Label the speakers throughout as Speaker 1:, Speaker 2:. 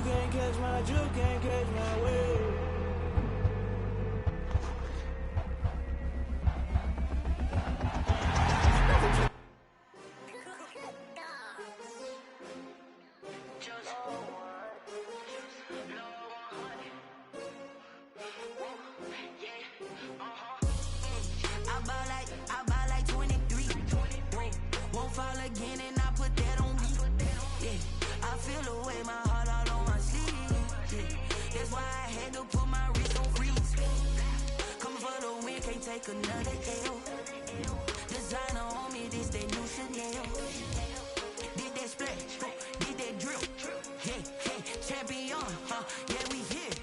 Speaker 1: can't catch my way.
Speaker 2: I buy like 23. Won't fall again and I put that on me. Yeah, I feel the way, my heart all on my sleeve. Yeah, that's why I had to put my wrist on freeze. Coming for the win, can't take another L. Designer on me, this that new Chanel. Did that splash, did that drill. Yeah, champion, yeah, we here.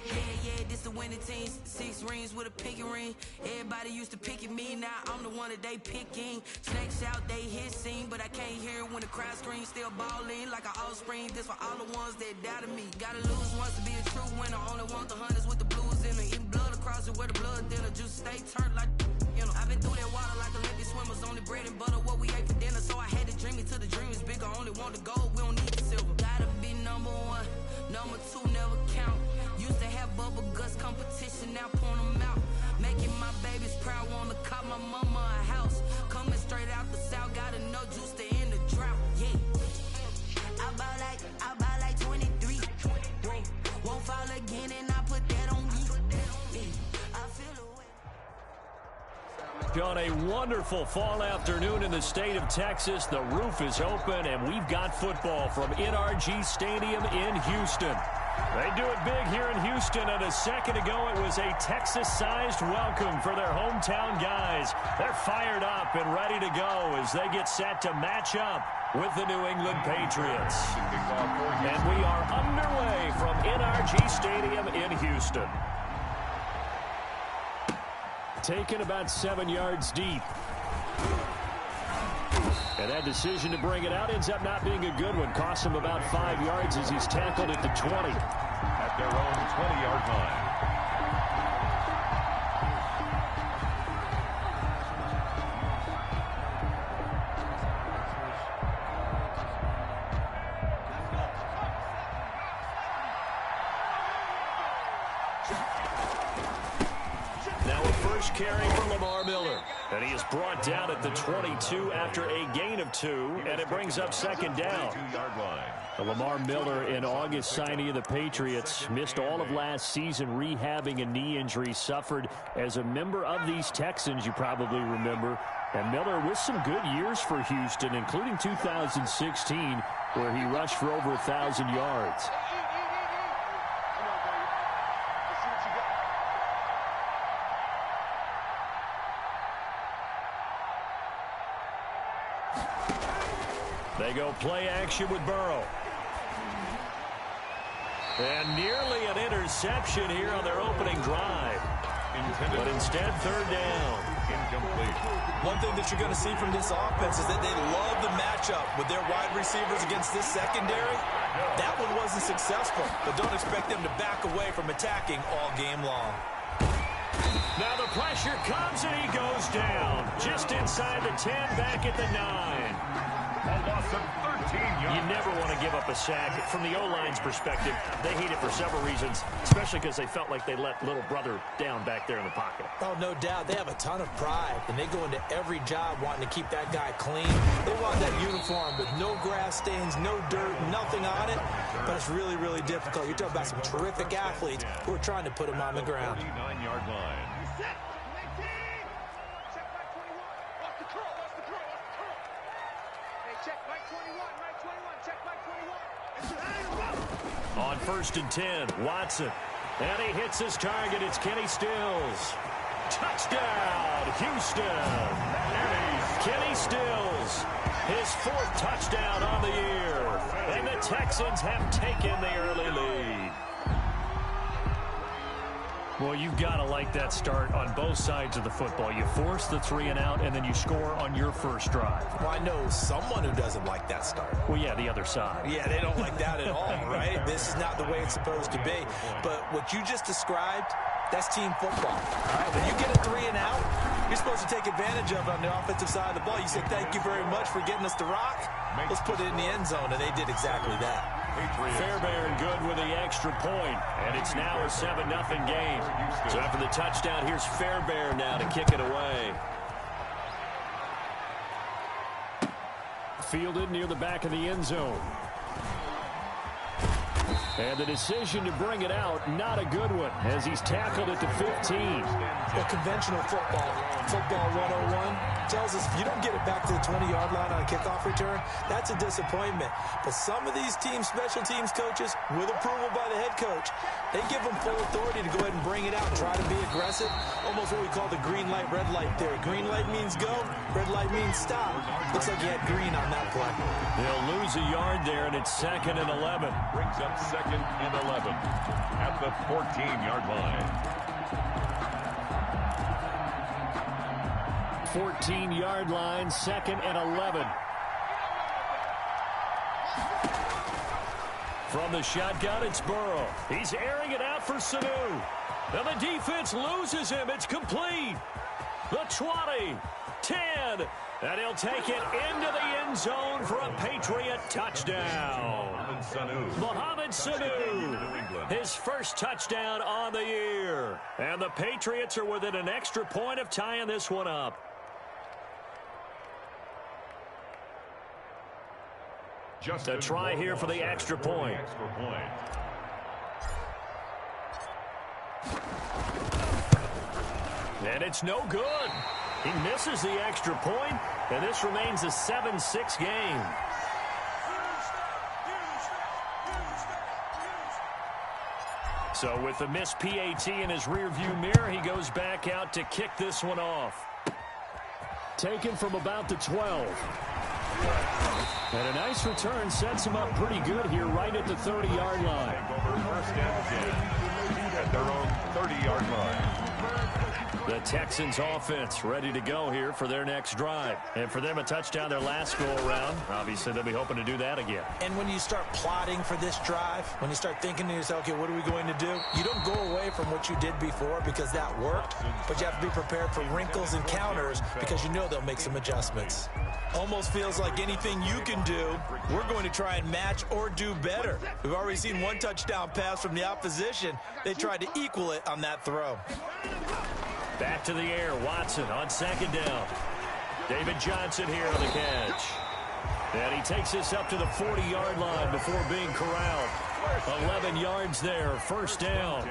Speaker 2: Yeah, this the winning team. 6 rings with a pinky ring. Everybody used to pick at me, now I'm the one that they picking. Snakes out, they hit scene, but I can't hear it when the crowd screams. Still balling like an offspring. This for all the ones that doubted me. Gotta lose once to be a true winner. Only want the hunters with the blues in it. Eating blood across it where the blood dinner. Juice stay turned like, you know. I've been through that water like Olympic swimmers. Only bread and butter, what we ate for dinner. So I had to dream it till the dream is bigger. Only want the gold, we don't need the silver. Gotta be number 1, number 2 never count. Used to have bubble guts competition, now point them out. Making my babies proud, wanna cop my mama a house. Coming straight out the south, gotta know juice to end the drought. Yeah, I buy like 23. Won't fall again and I put that on me. Yeah, I feel the way.
Speaker 3: On a wonderful fall afternoon in the state of Texas, the roof is open and we've got football from NRG Stadium in Houston. They do it big here in Houston, and a second ago it was a Texas-sized welcome for their hometown guys. They're fired up and ready to go as they get set to match up with the New England Patriots. And we are underway from NRG Stadium in Houston. Taken about 7 yards deep. And that decision to bring it out ends up not being a good one. Costs him about 5 yards as he's tackled at the 20.
Speaker 4: At their own 20-yard line.
Speaker 3: Now a first carry for Lamar Miller. And he is brought down at the 22 after a gain of 2, and it brings up second down. Lamar Miller, an August signing of the Patriots, missed all of last season rehabbing a knee injury suffered as a member of these Texans, you probably remember. And Miller with some good years for Houston, including 2016, where he rushed for over 1,000 yards. They go play action with Burrow. And nearly an interception here on their opening drive. But instead, third down.
Speaker 4: Incomplete.
Speaker 5: One thing that you're going to see from this offense is that they love the matchup with their wide receivers against this secondary. That one wasn't successful, but don't expect them to back away from attacking all game long.
Speaker 3: Now the pressure comes and he goes down. Just inside the 10, back at the 9.
Speaker 4: A loss of 13 yards.
Speaker 3: You never want to give up a sack. From the O-line's perspective, they hate it for several reasons, especially because they felt like they let little brother down back there in the pocket.
Speaker 5: Oh, no doubt. They have a ton of pride, and they go into every job wanting to keep that guy clean. They want that uniform with no grass stains, no dirt, nothing on it, but it's really, really difficult. You're talking about some terrific athletes who are trying to put him on the ground.
Speaker 4: 49-yard line.
Speaker 3: On 1st and 10, Watson. And he hits his target. It's Kenny Stills. Touchdown, Houston. Kenny Stills, his 4th touchdown on the year. And the Texans have taken the early lead. Well, you've got to like that start on both sides of the football. You force the 3 and out, and then you score on your first drive.
Speaker 5: Well, I know someone who doesn't like that start.
Speaker 3: Well, yeah, the other side.
Speaker 5: Yeah, they don't like that at all, right? This is not the way it's supposed to be. But what you just described, that's team football. All right, when you get a 3 and out, you're supposed to take advantage of it on the offensive side of the ball. You say, thank you very much for getting us the rock. Let's put it in the end zone, and they did exactly that.
Speaker 3: Fairbairn good with the extra point, and it's now a 7-0 game. So after the touchdown, here's Fairbairn now to kick it away. Fielded near the back of the end zone. And the decision to bring it out, not a good one, as he's tackled at the 15.
Speaker 5: Well, conventional football 101, tells us if you don't get it back to the 20-yard line on a kickoff return, that's a disappointment. But some of these special teams coaches, with approval by the head coach, they give them full authority to go ahead and bring it out and try to be aggressive, almost what we call the green light, red light theory. Green light means go, red light means stop. Looks like you had green on that play.
Speaker 3: They'll lose a yard there, and it's 2nd and 11.
Speaker 4: Brings up 2nd and 11 at the 14-yard line.
Speaker 3: 14-yard line, 2nd and 11. From the shotgun, it's Burrow. He's airing it out for Sanu. And the defense loses him. It's complete. The 20, 10, and he'll take it into the end zone for a Patriot touchdown. Mohamed Sanu, his first touchdown on the year. And the Patriots are within an extra point of tying this one up. The try here for the extra point. And it's no good. He misses the extra point, and this remains a 7-6 game. So with the missed PAT in his rearview mirror, he goes back out to kick this one off. Taken from about the 12. And a nice return sets him up pretty good here right at the 30-yard line.
Speaker 4: First and 10 at their own 30-yard line.
Speaker 3: The Texans offense ready to go here for their next drive. And for them, a touchdown their last go-around. Obviously, they'll be hoping to do that again.
Speaker 5: And when you start plotting for this drive, when you start thinking to yourself, okay, what are we going to do? You don't go away from what you did before because that worked, but you have to be prepared for wrinkles and counters because you know they'll make some adjustments. Almost feels like anything you can do, we're going to try and match or do better. We've already seen one touchdown pass from the opposition. They tried to equal it on that throw.
Speaker 3: Back to the air, Watson on 2nd down. David Johnson here on the catch. And he takes this up to the 40-yard line before being corralled. 11 yards there, 1st down.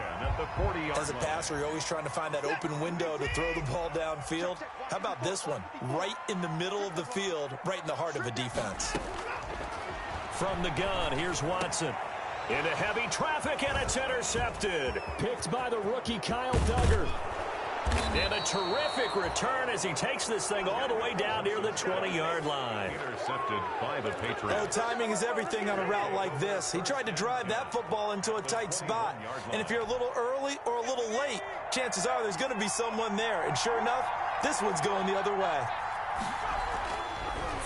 Speaker 5: As a passer, you're always trying to find that open window to throw the ball downfield. How about this one? Right in the middle of the field, right in the heart of a defense.
Speaker 3: From the gun, here's Watson. Into heavy traffic, and it's intercepted. Picked by the rookie Kyle Duggar. And a terrific return as he takes this thing all the way down near the 20-yard line.
Speaker 4: Intercepted by the Patriots.
Speaker 5: Oh, timing is everything on a route like this. He tried to drive that football into a tight spot. And if you're a little early or a little late, chances are there's going to be someone there. And sure enough, this one's going the other way.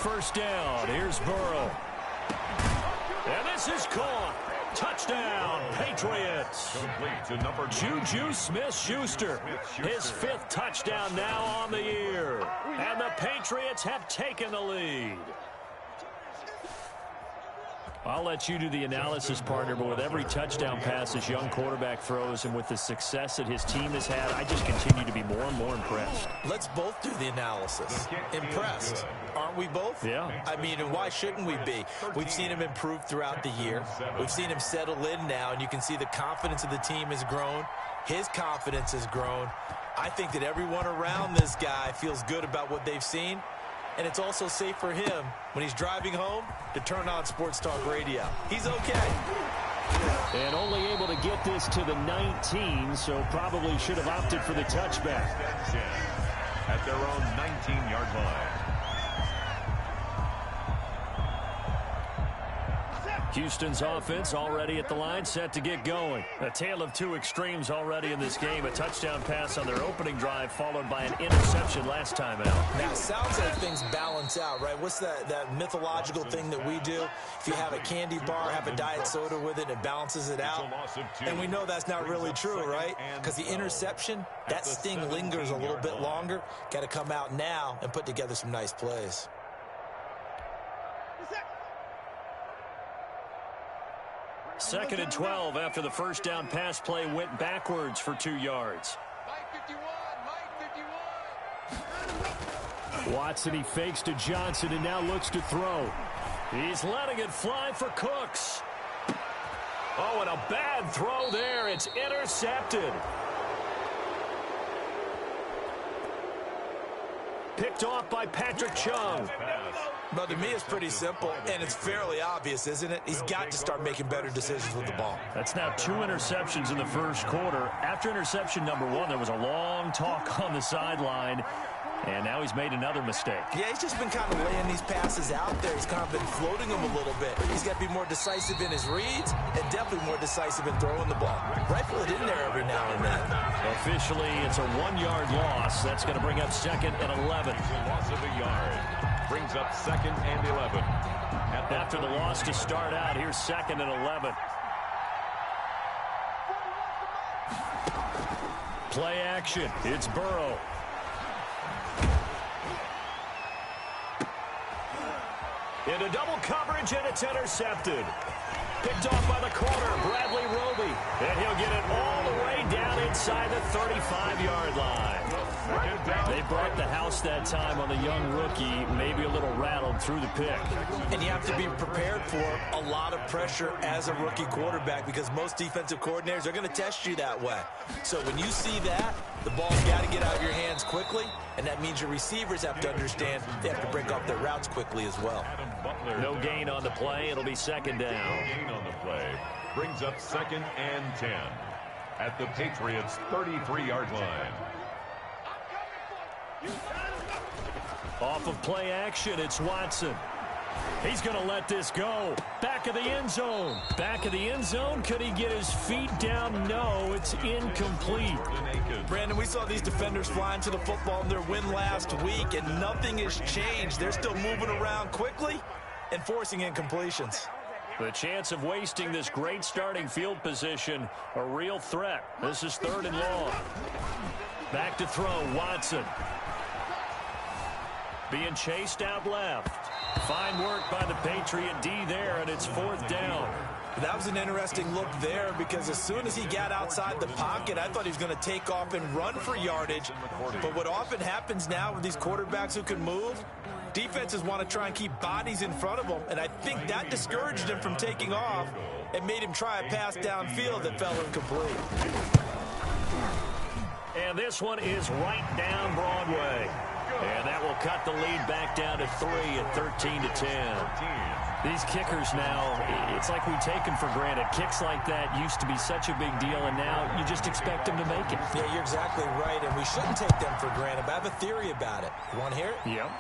Speaker 3: 1st down. Here's Burrow. And this is caught. Touchdown, Patriots. Juju Smith-Schuster, his 5th touchdown now on the year. And the Patriots have taken the lead. I'll let you do the analysis, partner, but with every touchdown pass this young quarterback throws and with the success that his team has had, I just continue to be more and more impressed.
Speaker 5: Let's both do the analysis. Impressed. Aren't we both?
Speaker 3: Yeah.
Speaker 5: I mean, and why shouldn't we be? We've seen him improve throughout the year. We've seen him settle in now, and you can see the confidence of the team has grown. His confidence has grown. I think that everyone around this guy feels good about what they've seen. And it's also safe for him when he's driving home to turn on Sports Talk Radio. He's okay.
Speaker 3: And only able to get this to the 19, so probably should have opted for the touchback.
Speaker 4: At their own 19-yard line.
Speaker 3: Houston's offense already at the line, set to get going. A tale of two extremes already in this game. A touchdown pass on their opening drive, followed by an interception last time out.
Speaker 5: Now, it sounds like things balance out, right? What's that mythological thing that we do? If you have a candy bar, have a diet soda with it, it balances it out. And we know that's not really true, right? Because the interception, that sting lingers a little bit longer. Got to come out now and put together some nice plays.
Speaker 3: 2nd and 12 after the first down pass play went backwards for 2 yards. Watson, he fakes to Johnson and now looks to throw. He's letting it fly for Cooks. Oh, and a bad throw there. It's intercepted. Picked off by Patrick Chung.
Speaker 5: But to me, it's pretty simple, and it's fairly obvious, isn't it? He's got to start making better decisions with the ball.
Speaker 3: That's now 2 interceptions in the first quarter. After interception number 1, there was a long talk on the sideline, and now he's made another mistake.
Speaker 5: Yeah, he's just been kind of laying these passes out there. He's kind of been floating them a little bit. He's got to be more decisive in his reads and definitely more decisive in throwing the ball. Rifle it in there every now and then.
Speaker 3: Officially, it's a 1-yard loss. That's going to bring up 2nd and 11.
Speaker 4: Loss of a yard. Brings up 2nd and 11.
Speaker 3: After the loss to start out, here's 2nd and 11. Play action. It's Burrow. Into double coverage, and it's intercepted. Picked off by the corner, Bradley Roby. And he'll get it all the way down inside the 35-yard line. They brought the house that time on the young rookie, maybe a little rattled through the pick.
Speaker 5: And you have to be prepared for a lot of pressure as a rookie quarterback because most defensive coordinators are going to test you that way. So when you see that, the ball's got to get out of your hands quickly, and that means your receivers have to understand they have to break off their routes quickly as well.
Speaker 3: No gain on the play. It'll be 2nd down.
Speaker 4: No gain on the play. Brings up 2nd and 10 at the Patriots' 33-yard line.
Speaker 3: Off of play action, it's Watson. He's going to let this go. Back of the end zone. Back of the end zone. Could he get his feet down? No, it's incomplete.
Speaker 5: Brandon, we saw these defenders flying to the football in their win last week, and nothing has changed. They're still moving around quickly and forcing incompletions.
Speaker 3: The chance of wasting this great starting field position, a real threat. This is 3rd and long. Back to throw, Watson. Being chased out left. Fine work by the Patriot D there, and it's 4th down.
Speaker 5: That was an interesting look there because as soon as he got outside the pocket, I thought he was going to take off and run for yardage. But what often happens now with these quarterbacks who can move, defenses want to try and keep bodies in front of them, and I think that discouraged him from taking off and made him try a pass downfield that fell incomplete.
Speaker 3: And this one is right down Broadway. And that will cut the lead back down to 3 at 13-10. These kickers now, it's like we take them for granted. Kicks like that used to be such a big deal, and now you just expect them to make it.
Speaker 5: Yeah, you're exactly right, and we shouldn't take them for granted. But I have a theory about it. You want to hear it?
Speaker 3: Yep.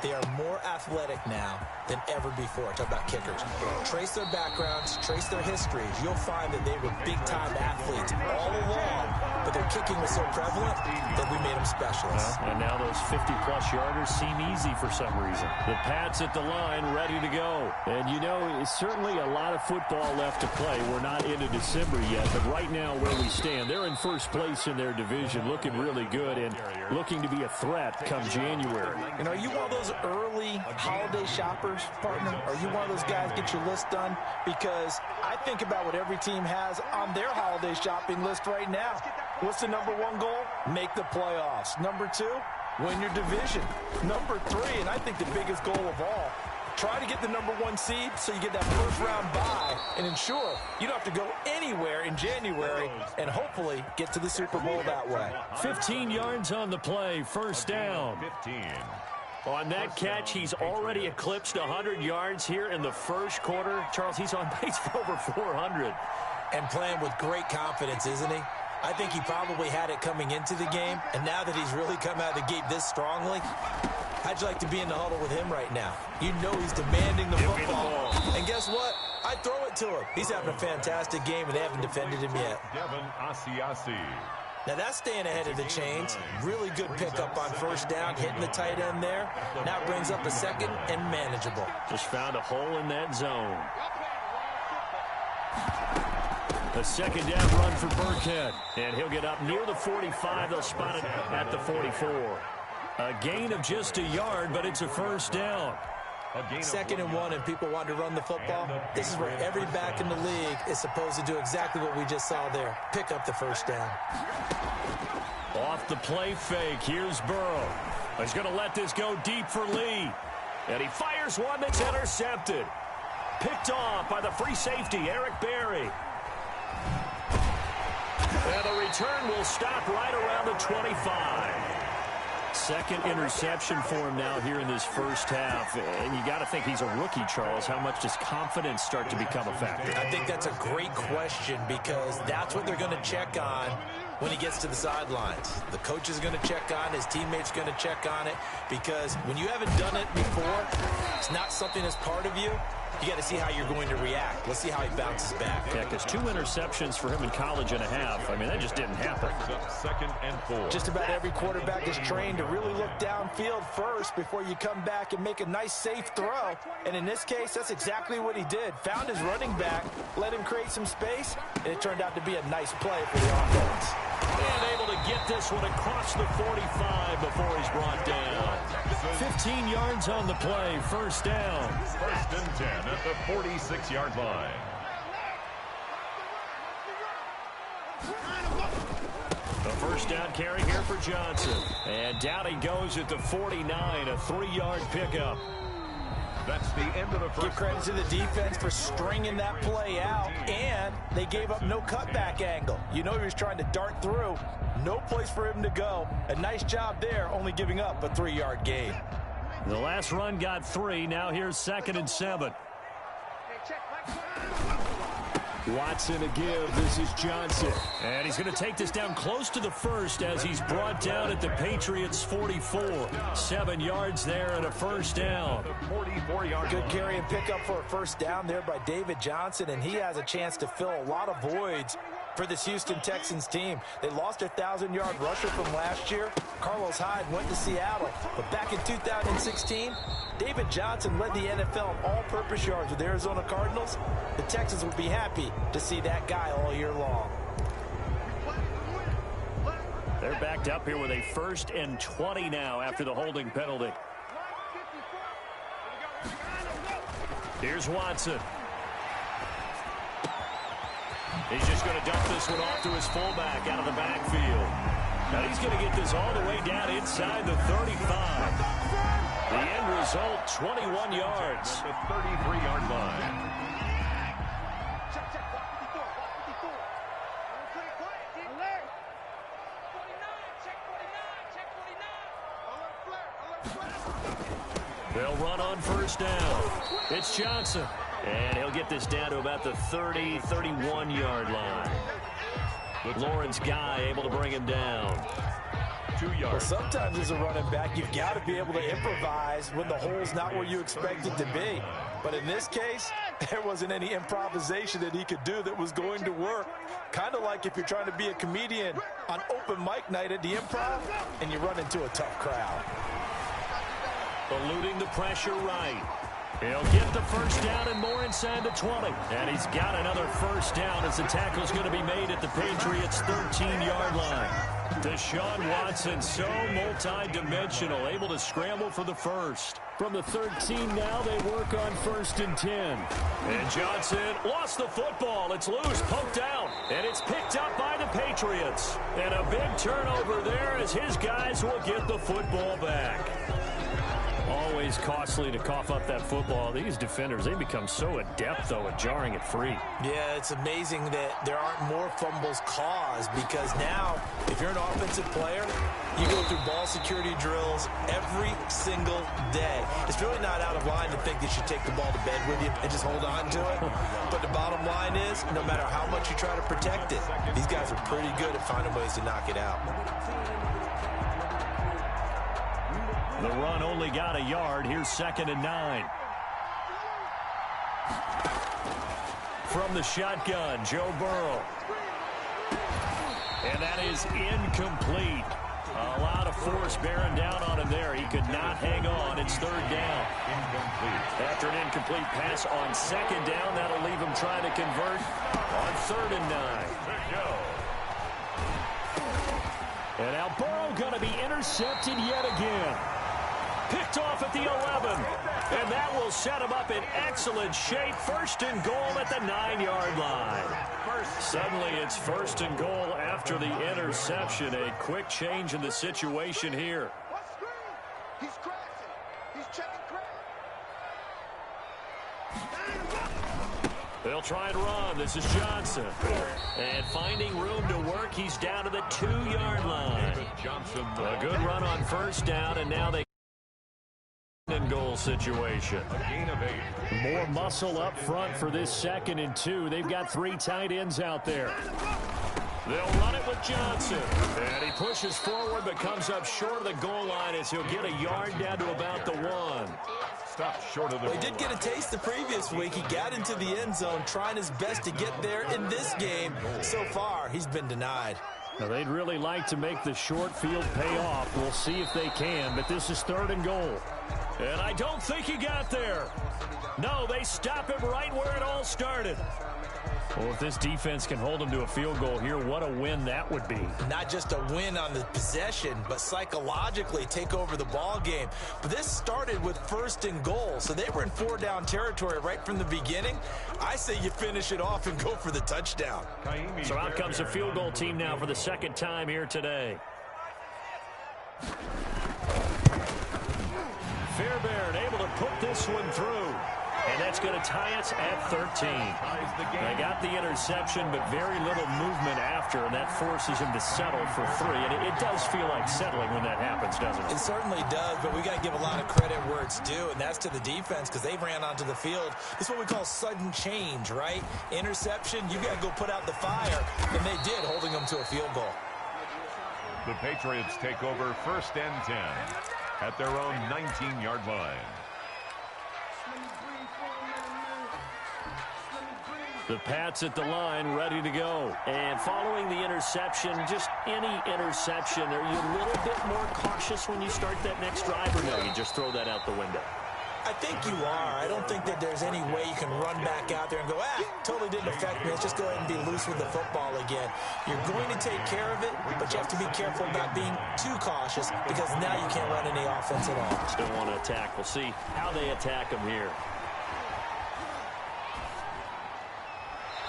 Speaker 5: They are more athletic now than ever before. Talk about kickers. Trace their backgrounds, trace their histories. You'll find that they were big-time athletes all along, but their kicking was so prevalent that we made them specialists.
Speaker 3: And now those 50-plus yarders seem easy for some reason. The Pats at the line, ready to go. And, you know, it's certainly a lot of football left to play. We're not into December yet, but right now where we stand, they're in first place in their division, looking really good and looking to be a threat come January.
Speaker 5: And are you one of those early holiday shoppers, partner? Are you one of those guys get your list done? Because I think about what every team has on their holiday shopping list right now. What's the number 1 goal? Make the playoffs. Number 2, win your division. Number 3, and I think the biggest goal of all, try to get the number 1 seed so you get that first-round bye and ensure you don't have to go anywhere in January and hopefully get to the Super Bowl that way.
Speaker 3: 15 yards on the play, first down.
Speaker 4: 15.
Speaker 3: On that catch, he's already eclipsed 100 yards here in the first quarter. Charles, he's on pace for over 400.
Speaker 5: And playing with great confidence, isn't he? I think he probably had it coming into the game, and now that he's really come out of the gate this strongly, how'd you like to be in the huddle with him right now? You know he's demanding the football. And guess what? I throw it to him. He's having a fantastic game, and they haven't defended him yet.
Speaker 4: Devin Asiasi.
Speaker 5: Now that's staying ahead of the chains. Really good pickup on first down, hitting the tight end there. Now brings up a 2nd and manageable.
Speaker 3: Just found a hole in that zone. A 2nd down run for Burkhead. And he'll get up near the 45. They'll spot it at the 44. A gain of just a yard, but it's a first down.
Speaker 5: 2nd and 1 and people want to run the football. This is where every back in the league is supposed to do exactly what we just saw there. Pick up the first down.
Speaker 3: Off the play fake, here's Burrow. He's going to let this go deep for Lee. And he fires one that's intercepted. Picked off by the free safety, Eric Berry. And the return will stop right around the 25. Second interception for him now here in this first half. And you got to think he's a rookie, Charles. How much does confidence start to become a factor?
Speaker 5: I think that's a great question because that's what they're going to check on when he gets to the sidelines. The coach is going to check on, his teammates going to check on it, because when you haven't done it before, it's not something that's part of you. You got to see how you're going to react. Let's see how he bounces back.
Speaker 3: Yeah, because 2 interceptions for him in college and a half. I mean, that just didn't happen.
Speaker 4: 2nd and 4.
Speaker 5: Just about every quarterback is trained to really look downfield first before you come back and make a nice, safe throw. And in this case, that's exactly what he did. Found his running back, let him create some space, and it turned out to be a nice play for the offense.
Speaker 3: And able to get this one across the 45 before he's brought down. 15 yards on the play, first down.
Speaker 4: 1st and 10 at the 46-yard line.
Speaker 3: The first down carry here for Johnson. And down he goes at the 49, a 3-yard pickup.
Speaker 4: That's the end of the first.
Speaker 5: Give credit to the defense for stringing that play out, and they gave up no cutback angle. You know he was trying to dart through. No place for him to go. A nice job there, only giving up a 3-yard gain.
Speaker 3: The last run got 3. Now here's 2nd and 7. Watson a give. This is Johnson. And he's going to take this down close to the first as he's brought down at the Patriots' 44. 7 yards there and a first down.
Speaker 4: 44-yard.
Speaker 5: Good carry and pickup for a first down there by David Johnson, and he has a chance to fill a lot of voids for this Houston Texans team. They lost their 1,000-yard rusher from last year. Carlos Hyde went to Seattle. But back in 2016, David Johnson led the NFL in all-purpose yards with the Arizona Cardinals. The Texans will be happy to see that guy all year long.
Speaker 3: They're backed up here with a 1st and 20 now after the holding penalty. Here's Watson. He's just going to dump this one off to his fullback out of the backfield. Now he's going to get this all the way down inside the 35. The end result, 21 yards.
Speaker 4: At the 33-yard line.
Speaker 3: They'll run on first down. It's Johnson. And he'll get this down to about the 30, 31-yard line. Lawrence Guy able to bring him down.
Speaker 4: 2 yards.
Speaker 5: Well, sometimes as a running back, you've got to be able to improvise when the hole's not where you expect it to be. But in this case, there wasn't any improvisation that he could do that was going to work. Kind of like if you're trying to be a comedian on open mic night at the Improv and you run into a tough crowd.
Speaker 3: Eluding the pressure right. He'll get the first down and more inside the 20. And he's got another first down as the tackle's going to be made at the Patriots' 13-yard line. Deshaun Watson, so multi-dimensional, able to scramble for the first. From the 13 now, they work on 1st and 10. And Johnson lost the football. It's loose, poked out, and it's picked up by the Patriots. And a big turnover there as his guys will get the football back. Always costly to cough up that football. These defenders, they become so adept, though, at jarring it free.
Speaker 5: Yeah, it's amazing that there aren't more fumbles caused because now, if you're an offensive player, you go through ball security drills every single day. It's really not out of line to think that you take the ball to bed with you and just hold on to it. But the bottom line is, no matter how much you try to protect it, these guys are pretty good at finding ways to knock it out.
Speaker 3: The run only got a yard. Here's 2nd and 9. From the shotgun, Joe Burrow. And that is incomplete. A lot of force bearing down on him there. He could not hang on. It's 3rd down.
Speaker 4: Incomplete.
Speaker 3: After an incomplete pass on 2nd down, that'll leave him trying to convert on 3rd and 9. And now Burrow going to be intercepted yet again. Picked off at the 11. And that will set him up in excellent shape. First and goal at the 9-yard line. Suddenly it's first and goal after the interception. A quick change in the situation here.
Speaker 6: He's crashing. He's checking crash.
Speaker 3: They'll try and run. This is Johnson. And finding room to work, he's down to the 2-yard line. A good run on first down, and now they and goal situation. More muscle up front for this 2nd and 2. They've got 3 tight ends out there. They'll run it with Johnson. And he pushes forward but comes up short of the goal line as he'll get a yard down to about the 1.
Speaker 4: Stop short of the
Speaker 5: He did get a taste the previous week. He got into the end zone trying his best to get there in this game. So far, he's been denied.
Speaker 3: Now, they'd really like to make the short field pay off. We'll see if they can, but this is 3rd and goal. And I don't think he got there. No, they stop him right where it all started. Well, if this defense can hold them to a field goal here, what a win that would be.
Speaker 5: Not just a win on the possession, but psychologically take over the ball game. But this started with 1st and goal, so they were in 4-down territory right from the beginning. I say you finish it off and go for the touchdown.
Speaker 3: So out comes a field goal team now for the 2nd time here today. Fairbairn able to put this one through. And that's going to tie us at 13. They got the interception, but very little movement after, and that forces him to settle for 3. And it does feel like settling when that happens, doesn't it?
Speaker 5: It certainly does, but we got to give a lot of credit where it's due, and that's to the defense because they ran onto the field. This is what we call sudden change, right? Interception, you got to go put out the fire, and they did, holding them to a field goal.
Speaker 4: The Patriots take over 1st and 10 at their own 19-yard line.
Speaker 3: The Pats at the line, ready to go. And following the interception, just any interception, are you a little bit more cautious when you start that next drive, or no, you just throw that out the window?
Speaker 5: I think you are. I don't think that there's any way you can run back out there and go, totally didn't affect me. Let's just go ahead and be loose with the football again. You're going to take care of it, but you have to be careful about being too cautious because now you can't run any offense at all.
Speaker 3: Still want to attack. We'll see how they attack them here.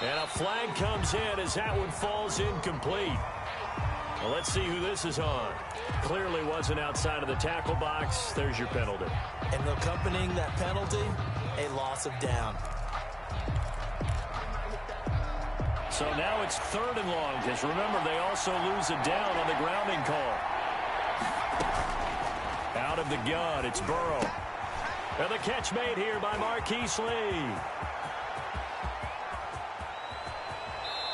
Speaker 3: And a flag comes in as that one falls incomplete. Well, let's see who this is on. Clearly wasn't outside of the tackle box. There's your penalty.
Speaker 5: And accompanying that penalty, a loss of down.
Speaker 3: So now it's 3rd and long, because remember, they also lose a down on the grounding call. Out of the gun, it's Burrow. And the catch made here by Marquise Lee.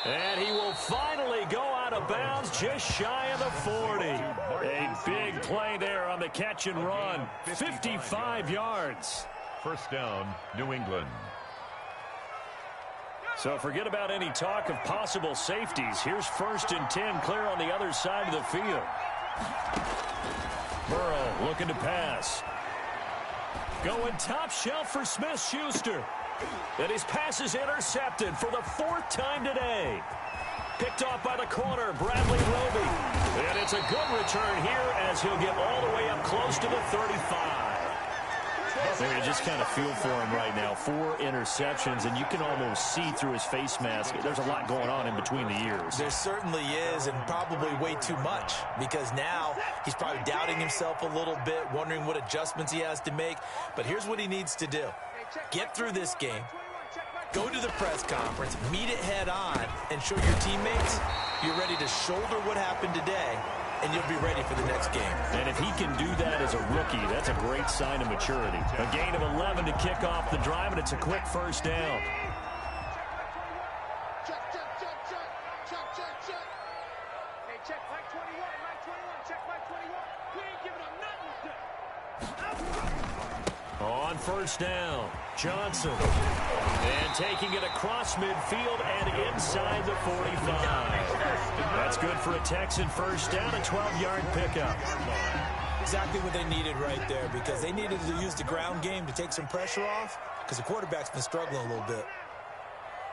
Speaker 3: And he will finally go out of bounds just shy of the 40. A big play there on the catch and run. 55 yards.
Speaker 4: 1st down, New England.
Speaker 3: So forget about any talk of possible safeties. Here's 1st and 10 clear on the other side of the field. Burrow looking to pass. Going top shelf for Smith-Schuster. And his pass is intercepted for the 4th time today. Picked off by the corner, Bradley Roby. And it's a good return here as he'll get all the way up close to the 35. There, you just kind of feel for him right now. 4 interceptions, and you can almost see through his face mask. There's a lot going on in between the ears.
Speaker 5: There certainly is, and probably way too much, because now he's probably doubting himself a little bit, wondering what adjustments he has to make. But here's what he needs to do. Get through this game, go to the press conference, meet it head on, and show your teammates you're ready to shoulder what happened today, and you'll be ready for the next game.
Speaker 3: And if he can do that as a rookie, that's a great sign of maturity. A gain of 11 to kick off the drive, and it's a quick 1st down.
Speaker 6: Check Mike 21, Mike 21, check Mike 21. We ain't giving up nothing.
Speaker 3: On 1st down, Johnson. And taking it across midfield and inside the 45. That's good for a Texan 1st down, a 12-yard pickup.
Speaker 5: Exactly what they needed right there, because they needed to use the ground game to take some pressure off, because the quarterback's been struggling a little bit.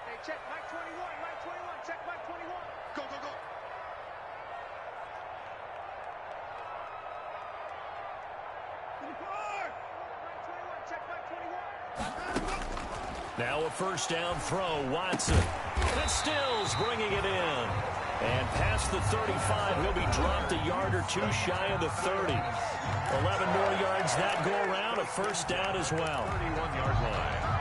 Speaker 6: Hey, check Mike 21, Mike 21, check Mike 21. Go, go, go.
Speaker 3: Now a first down throw, Watson. And Stills bringing it in. And past the 35, he'll be dropped a yard or two shy of the 30. 11 more yards that go around, a first down as well.
Speaker 4: 31-yard line.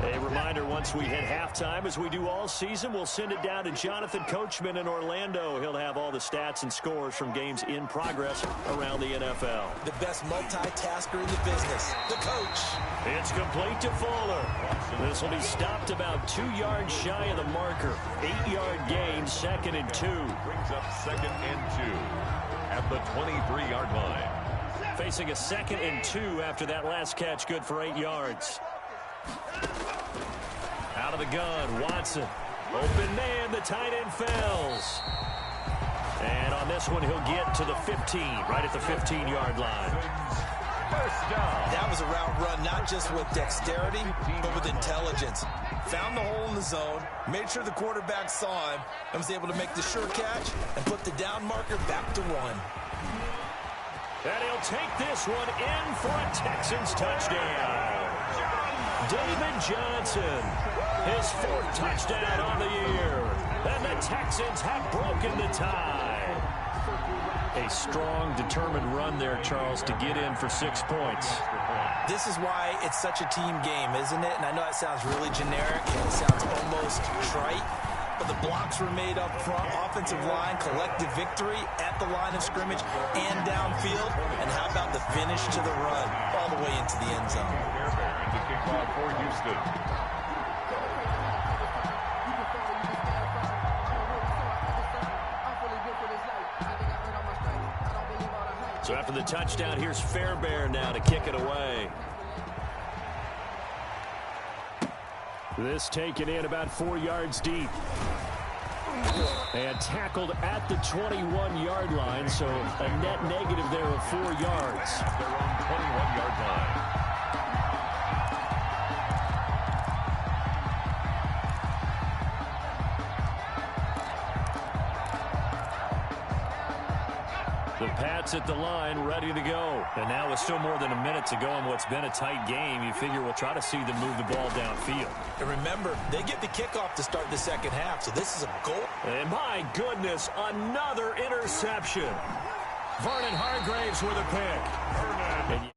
Speaker 3: A reminder, once we hit halftime, as we do all season, we'll send it down to Jonathan Coachman in Orlando. He'll have all the stats and scores from games in progress around the NFL.
Speaker 5: The best multitasker in the business, the coach.
Speaker 3: It's complete to Fuller. This will be stopped about 2 yards shy of the marker. 8-yard gain, 2nd and 2.
Speaker 4: Brings up 2nd and 2 at the 23-yard line.
Speaker 3: Facing a 2nd and 2 after that last catch, good for 8 yards. Out of the gun, Watson. Open man, the tight end fails. And on this one, he'll get to the 15, right at the 15-yard line.
Speaker 4: First down.
Speaker 5: That was a route run, not just with dexterity, but with intelligence. Found the hole in the zone, made sure the quarterback saw him, and was able to make the sure catch and put the down marker back to 1.
Speaker 3: And he'll take this one in for a Texans touchdown. David Johnson, his 4th touchdown on the year. And the Texans have broken the tie. A strong, determined run there, Charles, to get in for 6 points.
Speaker 5: This is why it's such a team game, isn't it? And I know it sounds really generic and it sounds almost trite, but the blocks were made up front, offensive line, collective victory at the line of scrimmage and downfield. And how about the finish to the run all the way into the end zone?
Speaker 4: The kickoff for Houston.
Speaker 3: So after the touchdown, here's Fairbairn now to kick it away. This taken in about 4 yards deep. And tackled at the 21-yard line, so a net negative there of 4 yards.
Speaker 4: Their own 21-yard line.
Speaker 3: The Pats at the line, ready to go. And now with still more than a minute to go in what's been a tight game, you figure we'll try to see them move the ball downfield.
Speaker 5: And remember, they get the kickoff to start the second half, so this is a goal.
Speaker 3: And my goodness, another interception. Vernon Hargreaves with a pick.